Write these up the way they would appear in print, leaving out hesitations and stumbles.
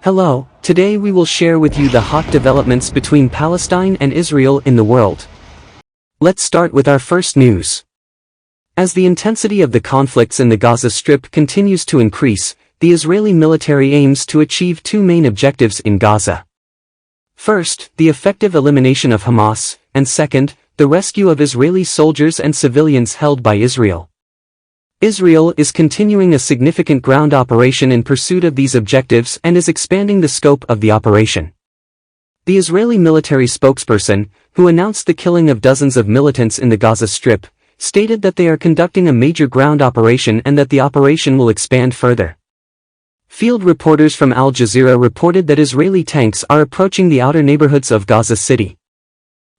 Hello, today we will share with you the hot developments between Palestine and Israel in the world. Let's start with our first news. As the intensity of the conflicts in the Gaza Strip continues to increase, the Israeli military aims to achieve two main objectives in Gaza. First, the effective elimination of Hamas, and second, the rescue of Israeli soldiers and civilians held by Israel. Israel is continuing a significant ground operation in pursuit of these objectives and is expanding the scope of the operation. The Israeli military spokesperson, who announced the killing of dozens of militants in the Gaza Strip, stated that they are conducting a major ground operation and that the operation will expand further. Field reporters from Al Jazeera reported that Israeli tanks are approaching the outer neighborhoods of Gaza City.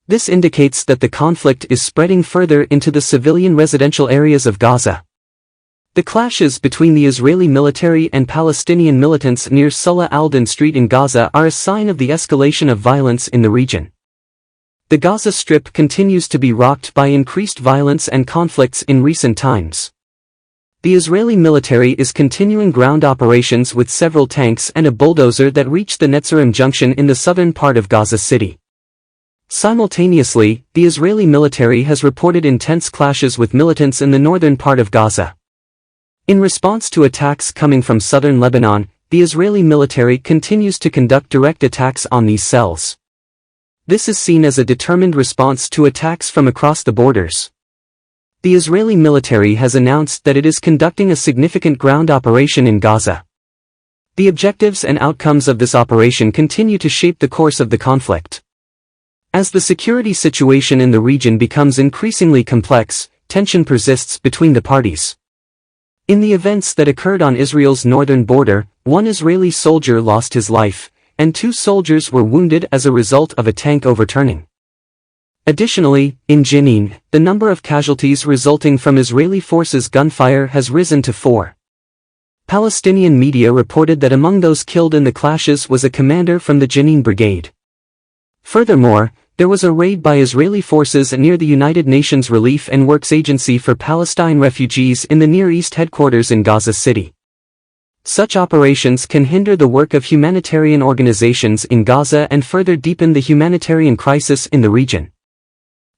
This indicates that the conflict is spreading further into the civilian residential areas of Gaza. The clashes between the Israeli military and Palestinian militants near Salah al-Din Street in Gaza are a sign of the escalation of violence in the region. The Gaza Strip continues to be rocked by increased violence and conflicts in recent times. The Israeli military is continuing ground operations with several tanks and a bulldozer that reached the Netzarim junction in the southern part of Gaza City. Simultaneously, the Israeli military has reported intense clashes with militants in the northern part of Gaza. In response to attacks coming from southern Lebanon, the Israeli military continues to conduct direct attacks on these cells. This is seen as a determined response to attacks from across the borders. The Israeli military has announced that it is conducting a significant ground operation in Gaza. The objectives and outcomes of this operation continue to shape the course of the conflict. As the security situation in the region becomes increasingly complex, tension persists between the parties. In the events that occurred on Israel's northern border, one Israeli soldier lost his life, and two soldiers were wounded as a result of a tank overturning. Additionally, in Jenin, the number of casualties resulting from Israeli forces' gunfire has risen to 4. Palestinian media reported that among those killed in the clashes was a commander from the Jenin brigade. Furthermore, there was a raid by Israeli forces near the United Nations Relief and Works Agency for Palestine refugees in the Near East headquarters in Gaza City. Such operations can hinder the work of humanitarian organizations in Gaza and further deepen the humanitarian crisis in the region.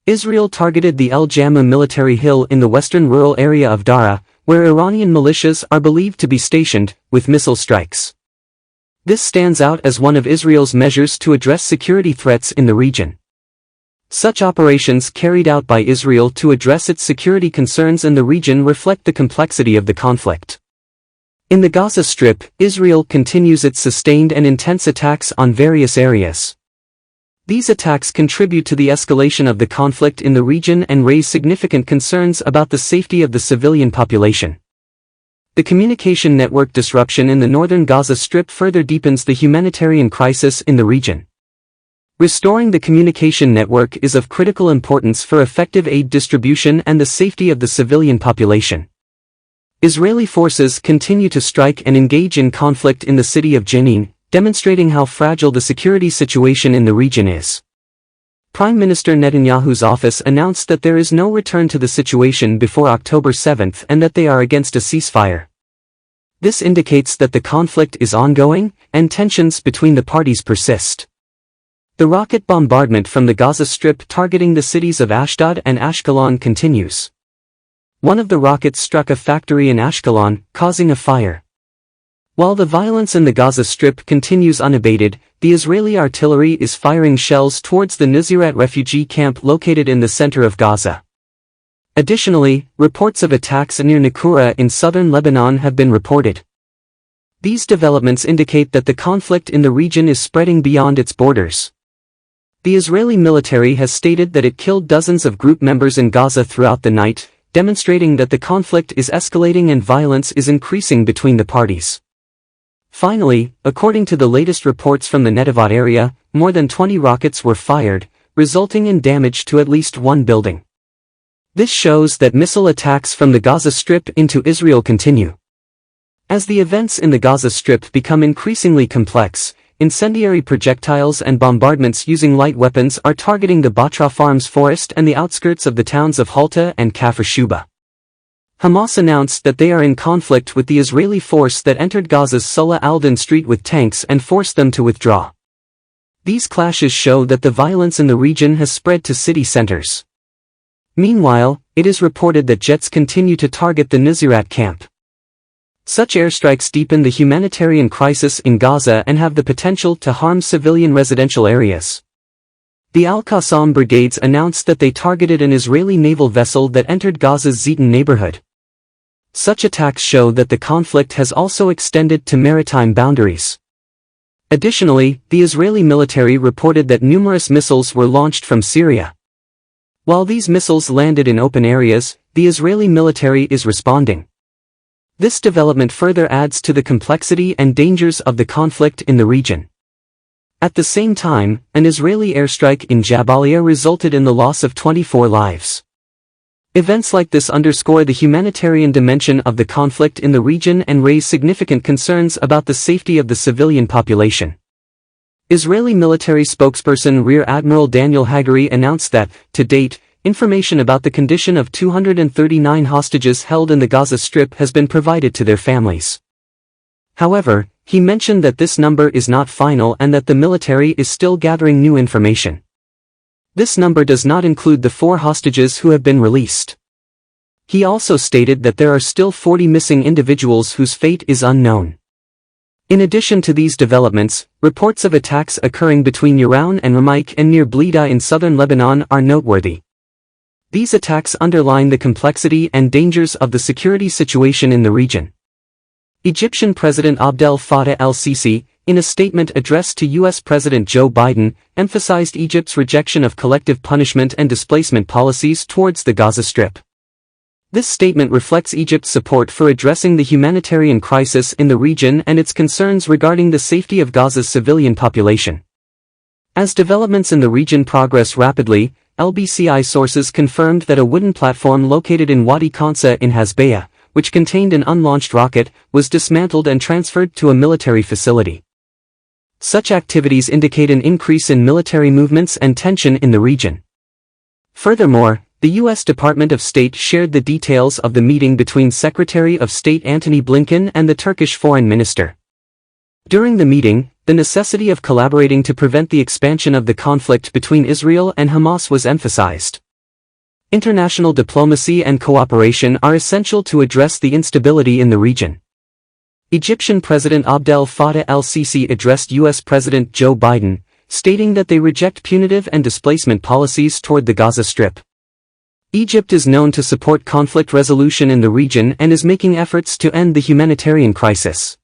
Israel targeted the El Jama military hill in the western rural area of Dara, where Iranian militias are believed to be stationed, with missile strikes. This stands out as one of Israel's measures to address security threats in the region. Such operations carried out by Israel to address its security concerns in the region reflect the complexity of the conflict. In the Gaza Strip, Israel continues its sustained and intense attacks on various areas. These attacks contribute to the escalation of the conflict in the region and raise significant concerns about the safety of the civilian population. The communication network disruption in the northern Gaza Strip further deepens the humanitarian crisis in the region. Restoring the communication network is of critical importance for effective aid distribution and the safety of the civilian population. Israeli forces continue to strike and engage in conflict in the city of Jenin, demonstrating how fragile the security situation in the region is. Prime Minister Netanyahu's office announced that there is no return to the situation before October 7 and that they are against a ceasefire. This indicates that the conflict is ongoing, and tensions between the parties persist. The rocket bombardment from the Gaza Strip targeting the cities of Ashdod and Ashkelon continues. One of the rockets struck a factory in Ashkelon, causing a fire. While the violence in the Gaza Strip continues unabated, the Israeli artillery is firing shells towards the Nuseirat refugee camp located in the center of Gaza. Additionally, reports of attacks near Naqoura in southern Lebanon have been reported. These developments indicate that the conflict in the region is spreading beyond its borders. The Israeli military has stated that it killed dozens of group members in Gaza throughout the night, demonstrating that the conflict is escalating and violence is increasing between the parties. Finally, according to the latest reports from the Netanyahu area, more than 20 rockets were fired, resulting in damage to at least one building. This shows that missile attacks from the Gaza Strip into Israel continue. As the events in the Gaza Strip become increasingly complex, incendiary projectiles and bombardments using light weapons are targeting the Batra Farms forest and the outskirts of the towns of Halta and Kafr Shuba. Hamas announced that they are in conflict with the Israeli force that entered Gaza's Salah al-Din street with tanks and forced them to withdraw. These clashes show that the violence in the region has spread to city centers. Meanwhile, it is reported that jets continue to target the Nuseirat camp. Such airstrikes deepen the humanitarian crisis in Gaza and have the potential to harm civilian residential areas. The Al-Qassam brigades announced that they targeted an Israeli naval vessel that entered Gaza's Ziton neighborhood. Such attacks show that the conflict has also extended to maritime boundaries. Additionally, the Israeli military reported that numerous missiles were launched from Syria. While these missiles landed in open areas, the Israeli military is responding. This development further adds to the complexity and dangers of the conflict in the region. At the same time, an Israeli airstrike in Jabalia resulted in the loss of 24 lives. Events like this underscore the humanitarian dimension of the conflict in the region and raise significant concerns about the safety of the civilian population. Israeli military spokesperson Rear Admiral Daniel Hagari announced that, to date, information about the condition of 239 hostages held in the Gaza Strip has been provided to their families. However, he mentioned that this number is not final and that the military is still gathering new information. This number does not include the 4 hostages who have been released. He also stated that there are still 40 missing individuals whose fate is unknown. In addition to these developments, reports of attacks occurring between Yaroun and Ramayk and near Blida in southern Lebanon are noteworthy. These attacks underline the complexity and dangers of the security situation in the region. Egyptian President Abdel Fattah el-Sisi, in a statement addressed to U.S. President Joe Biden, emphasized Egypt's rejection of collective punishment and displacement policies towards the Gaza Strip. This statement reflects Egypt's support for addressing the humanitarian crisis in the region and its concerns regarding the safety of Gaza's civilian population. As developments in the region progress rapidly, LBCI sources confirmed that a wooden platform located in Wadi Kansa in Hasbaya, which contained an unlaunched rocket, was dismantled and transferred to a military facility. Such activities indicate an increase in military movements and tension in the region. Furthermore, the U.S. Department of State shared the details of the meeting between Secretary of State Antony Blinken and the Turkish Foreign Minister. During the meeting, the necessity of collaborating to prevent the expansion of the conflict between Israel and Hamas was emphasized. International diplomacy and cooperation are essential to address the instability in the region. Egyptian President Abdel Fattah el-Sisi addressed U.S. President Joe Biden, stating that they reject punitive and displacement policies toward the Gaza Strip. Egypt is known to support conflict resolution in the region and is making efforts to end the humanitarian crisis.